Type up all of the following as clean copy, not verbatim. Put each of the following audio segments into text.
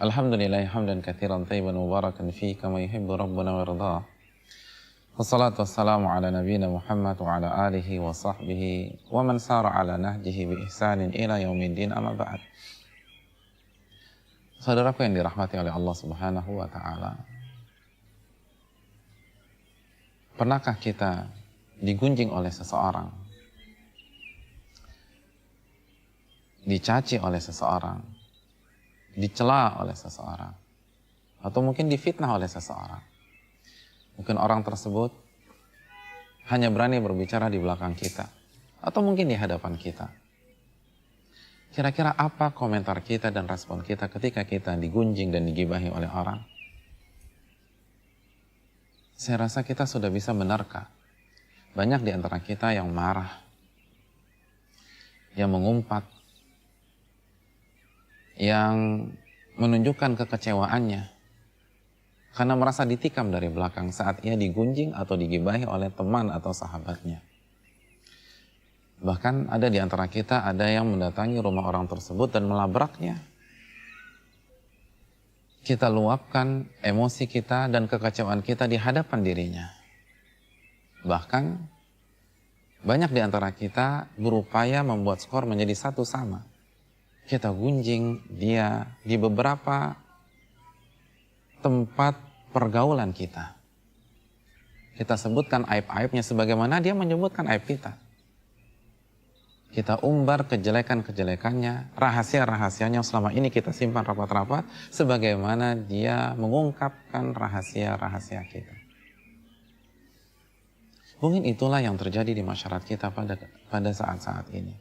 Alhamdulillah hamdan katsiran tayyiban mubarakan fi kama yuhibbu rabbuna wa yardah. Wassalatu wassalamu ala nabiyyina Muhammad wa ala alihi wa sahbihi wa man sara ala nahjihi bi ihsanin ila yaumiddin, amma ba'd. Saudaraku yang dirahmati oleh Allah Subhanahu wa taala. Pernahkah kita digunjing oleh seseorang? Dicaci oleh seseorang? Dicela oleh seseorang? Atau mungkin difitnah oleh seseorang? Mungkin orang tersebut hanya berani berbicara di belakang kita, atau mungkin di hadapan kita. Kira-kira apa komentar kita dan respon kita ketika kita digunjing dan digibahi oleh orang? Saya rasa kita sudah bisa menerka. Banyak di antara kita yang marah, yang mengumpat, yang menunjukkan kekecewaannya karena merasa ditikam dari belakang saat ia digunjing atau digibahi oleh teman atau sahabatnya. Bahkan ada di antara kita ada yang mendatangi rumah orang tersebut dan melabraknya. Kita luapkan emosi kita dan kekecewaan kita di hadapan dirinya. Bahkan banyak di antara kita berupaya membuat skor menjadi satu sama. Kita gunjing dia di beberapa tempat pergaulan kita. Kita sebutkan aib-aibnya sebagaimana dia menyebutkan aib kita. Kita umbar kejelekan-kejelekannya, rahasia-rahasianya selama ini kita simpan rapat-rapat, sebagaimana dia mengungkapkan rahasia-rahasia kita. Mungkin itulah yang terjadi di masyarakat kita pada saat-saat ini.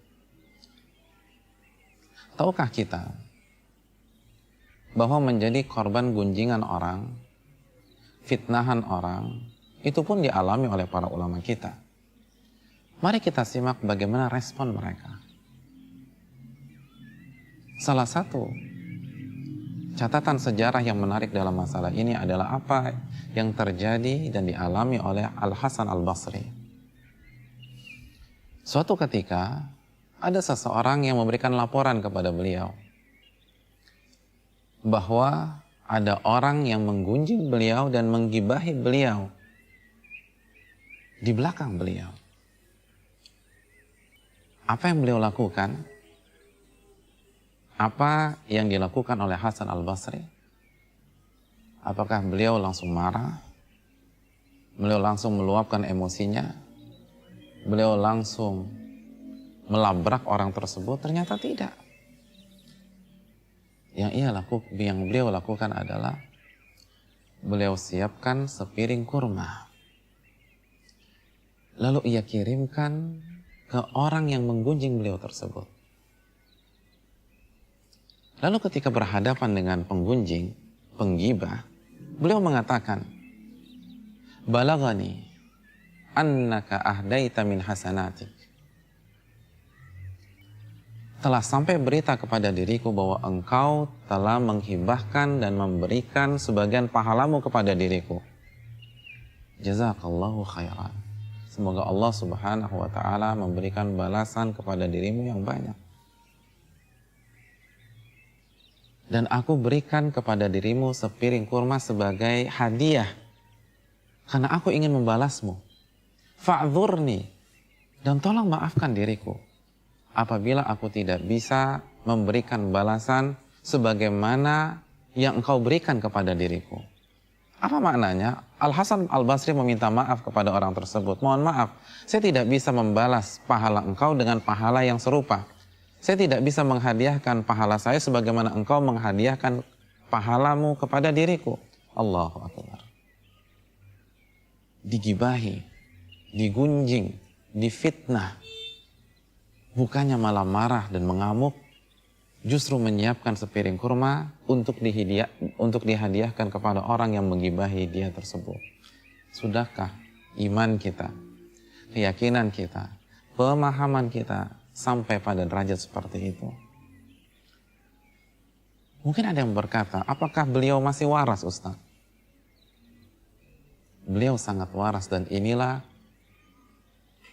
Tahukah kita bahwa menjadi korban gunjingan orang, fitnahan orang, itu pun dialami oleh para ulama kita. Mari kita simak bagaimana respon mereka. Salah satu catatan sejarah yang menarik dalam masalah ini adalah apa yang terjadi dan dialami oleh Al-Hasan Al-Basri. Suatu ketika, ada seseorang yang memberikan laporan kepada beliau bahwa ada orang yang menggunjing beliau dan menggibahi beliau di belakang beliau. Apa yang beliau lakukan? Apa yang dilakukan oleh Hasan Al-Basri? Apakah beliau langsung marah? Beliau langsung meluapkan emosinya? Beliau langsung melabrak orang tersebut? Ternyata tidak. Yang beliau lakukan adalah beliau siapkan sepiring kurma. Lalu ia kirimkan ke orang yang menggunjing beliau tersebut. Lalu ketika berhadapan dengan penggunjing, penggibah, beliau mengatakan, "Balagani annaka ahdaita min hasanatik." Telah sampai berita kepada diriku bahwa engkau telah menghibahkan dan memberikan sebagian pahalamu kepada diriku. Jazakallahu khairan. Semoga Allah Subhanahu wa ta'ala memberikan balasan kepada dirimu yang banyak. Dan aku berikan kepada dirimu sepiring kurma sebagai hadiah karena aku ingin membalasmu. Fa'dzurni, dan tolong maafkan diriku apabila aku tidak bisa memberikan balasan sebagaimana yang engkau berikan kepada diriku. Apa maknanya? Al-Hasan Al-Basri meminta maaf kepada orang tersebut. Mohon maaf, saya tidak bisa membalas pahala engkau dengan pahala yang serupa. Saya tidak bisa menghadiahkan pahala saya sebagaimana engkau menghadiahkan pahalamu kepada diriku. Allahu Akbar. Digibahi, digunjing, difitnah. Bukannya malah marah dan mengamuk, justru menyiapkan sepiring kurma untuk dihadiahkan kepada orang yang menggibahi dia tersebut. Sudahkah iman kita, keyakinan kita, pemahaman kita sampai pada derajat seperti itu? Mungkin ada yang berkata, apakah beliau masih waras, Ustaz? Beliau sangat waras, dan inilah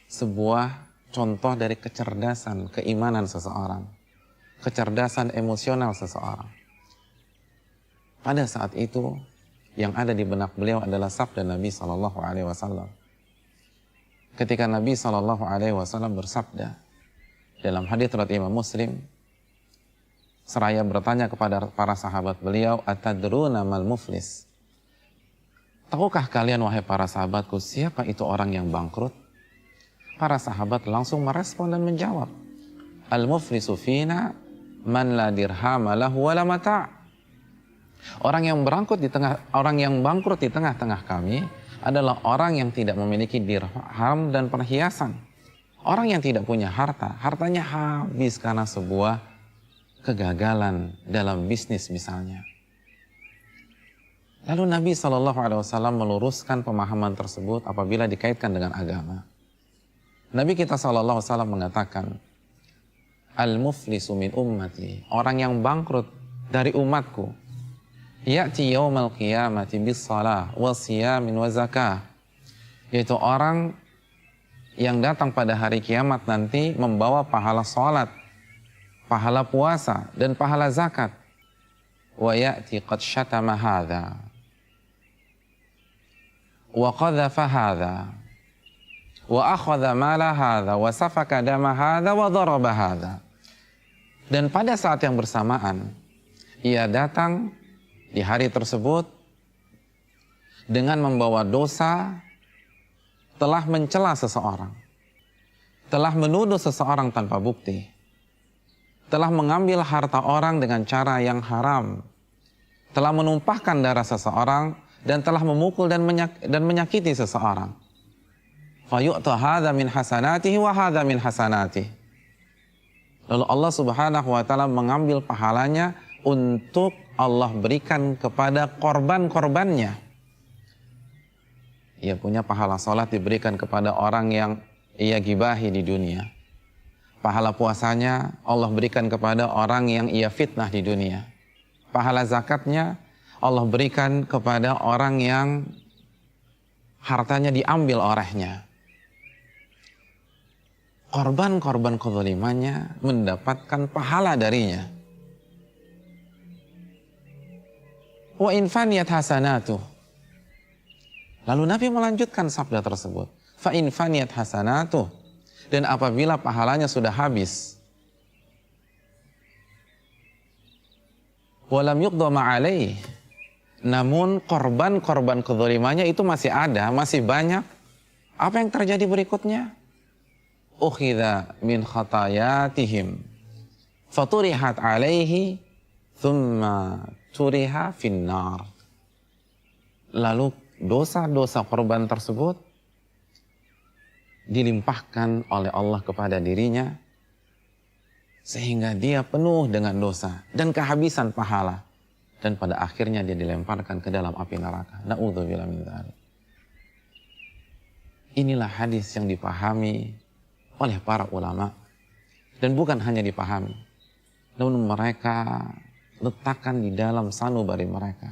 sebuah contoh dari kecerdasan keimanan seseorang, kecerdasan emosional seseorang. pada saat itu yang ada di benak beliau adalah sabda Nabi SAW. Ketika Nabi SAW bersabda dalam hadits riwayat Imam Muslim, seraya bertanya kepada para sahabat beliau, atadruna mal muflis? Tahukah kalian wahai para sahabatku, siapa itu orang yang bangkrut? Para sahabat langsung merespon dan menjawab, al-muflisu fina man la dirhama lahu wala mata'. Orang yang bangkrut di tengah-tengah kami adalah orang yang tidak memiliki dirham dan perhiasan. Orang yang tidak punya harta, hartanya habis karena sebuah kegagalan dalam bisnis misalnya. Lalu Nabi SAW meluruskan pemahaman tersebut apabila dikaitkan dengan agama. Nabi kita SAW mengatakan, al-muflisu min ummati, orang yang bangkrut dari umatku, ya'ti yawmal qiyamati bis salah wa siyamin wa zakah, yaitu orang yang datang pada hari kiamat nanti membawa pahala salat, pahala puasa dan pahala zakat. Wa ya'ti qad syatama hadha wa qadhafa hadha wa akhadha mala hadha wa safaka dama hadha wa daraba hadha. Dan pada saat yang bersamaan ia datang di hari tersebut dengan membawa dosa, telah mencela seseorang, telah menuduh seseorang tanpa bukti, telah mengambil harta orang dengan cara yang haram, telah menumpahkan darah seseorang, dan telah memukul dan menyakiti seseorang. Fayu'ta hadza min hasanatihi wa hadza min hasanatihi. Lalu Allah Subhanahu wa taala mengambil pahalanya untuk Allah berikan kepada korban-korbannya. Ia punya pahala salat diberikan kepada orang yang ia gibahi di dunia. Pahala puasanya Allah berikan kepada orang yang ia fitnah di dunia. Pahala zakatnya Allah berikan kepada orang yang hartanya diambil olehnya. Korban-korban kezalimannya mendapatkan pahala darinya. Wa in faniyat hasanatuh. Lalu Nabi melanjutkan sabda tersebut. Fa in faniyat hasanatuh. Dan apabila pahalanya sudah habis, walam yuqda ma'alaih, namun korban-korban kezalimannya itu masih ada, masih banyak. Apa yang terjadi berikutnya? Ukhidha min khatayatihim faturihat alaihi thumma turiha finnar. Lalu dosa-dosa korban tersebut dilimpahkan oleh Allah kepada dirinya sehingga dia penuh dengan dosa dan kehabisan pahala, dan pada akhirnya dia dilemparkan ke dalam api neraka. Na'udzubillah min dzalik. Inilah hadis yang dipahami oleh para ulama, dan bukan hanya dipahami, namun mereka letakkan di dalam sanubari mereka,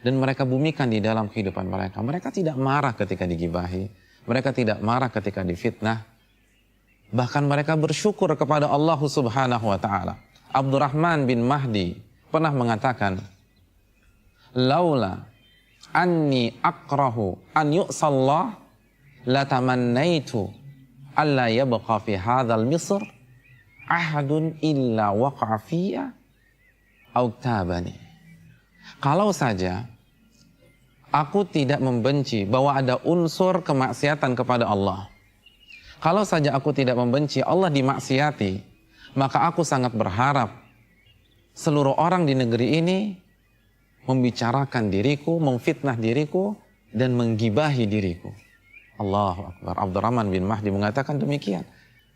dan mereka bumikan di dalam kehidupan mereka. Mereka tidak marah ketika digibahi, mereka tidak marah ketika difitnah, bahkan mereka bersyukur kepada Allah Subhanahu wa taala. Abdurrahman bin Mahdi pernah mengatakan, laula anni akrahu an yu'sallah la tamannaitu alla yabqa fi hadzal misr ahadun illa waqa'a fiyya aw tabani. Kalau saja aku tidak membenci bahwa ada unsur kemaksiatan kepada Allah, kalau saja aku tidak membenci Allah dimaksiati, maka aku sangat berharap seluruh orang di negeri ini membicarakan diriku, memfitnah diriku, dan menggibahi diriku. Allahu Akbar. Abdurrahman bin Mahdi mengatakan demikian.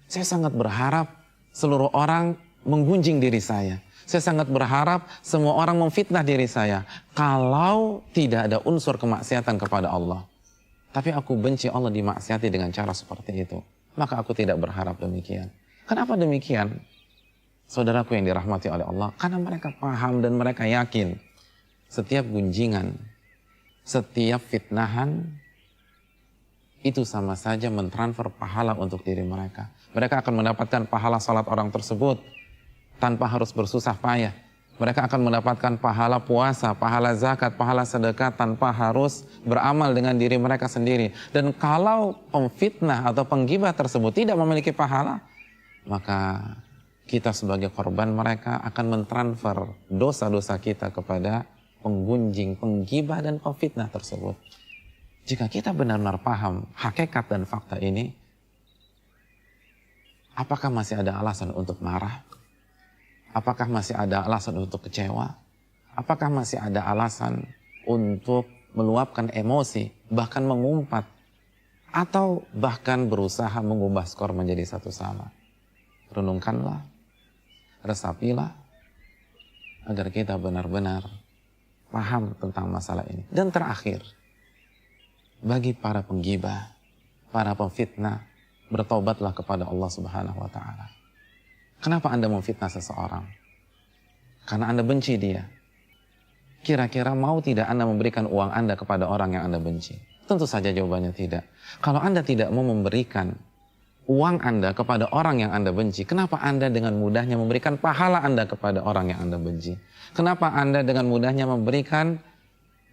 Saya sangat berharap seluruh orang menggunjing diri saya. Saya sangat berharap semua orang memfitnah diri saya kalau tidak ada unsur kemaksiatan kepada Allah. Tapi aku benci Allah dimaksiati dengan cara seperti itu. Maka aku tidak berharap demikian. Kenapa demikian? Saudaraku yang dirahmati oleh Allah, karena mereka paham dan mereka yakin setiap gunjingan, setiap fitnahan itu sama saja mentransfer pahala untuk diri mereka. Mereka akan mendapatkan pahala salat orang tersebut tanpa harus bersusah payah. Mereka akan mendapatkan pahala puasa, pahala zakat, pahala sedekah tanpa harus beramal dengan diri mereka sendiri. Dan kalau pemfitnah atau penggibah tersebut tidak memiliki pahala, maka kita sebagai korban mereka akan mentransfer dosa-dosa kita kepada penggunjing, penggibah, dan pemfitnah tersebut. Jika kita benar-benar paham hakikat dan fakta ini, apakah masih ada alasan untuk marah? Apakah masih ada alasan untuk kecewa? Apakah masih ada alasan untuk meluapkan emosi, bahkan mengumpat, atau bahkan berusaha mengubah skor menjadi satu sama? Renungkanlah, resapilah, agar kita benar-benar paham tentang masalah ini. Dan terakhir, bagi para penggibah, para pemfitnah, bertobatlah kepada Allah Subhanahu wa Ta'ala. Kenapa Anda memfitnah seseorang? Karena Anda benci dia. Kira-kira mau tidak Anda memberikan uang Anda kepada orang yang Anda benci? Tentu saja jawabannya tidak. Kalau Anda tidak mau memberikan uang Anda kepada orang yang Anda benci, kenapa Anda dengan mudahnya memberikan pahala Anda kepada orang yang Anda benci? Kenapa Anda dengan mudahnya memberikan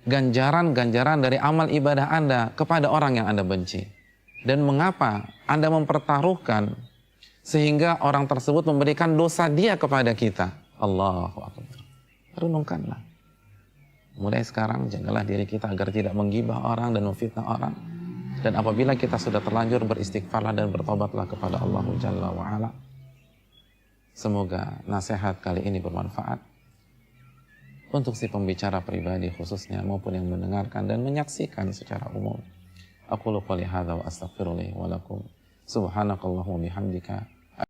ganjaran-ganjaran dari amal ibadah Anda kepada orang yang Anda benci? Dan mengapa Anda mempertaruhkan sehingga orang tersebut memberikan dosa dia kepada kita? Allahu Akbar. Renungkanlah. Mulai sekarang jagalah diri kita agar tidak menggibah orang dan memfitnah orang. Dan apabila kita sudah terlanjur beristighfarlah dan bertobatlah kepada Allah Jalla wa'ala. Semoga nasihat kali ini bermanfaat untuk si pembicara pribadi khususnya maupun yang mendengarkan dan menyaksikan secara umum. Aqulu qouli hadza wa astaghfirullahi wa lakum. Subhanakallahumma bihamdika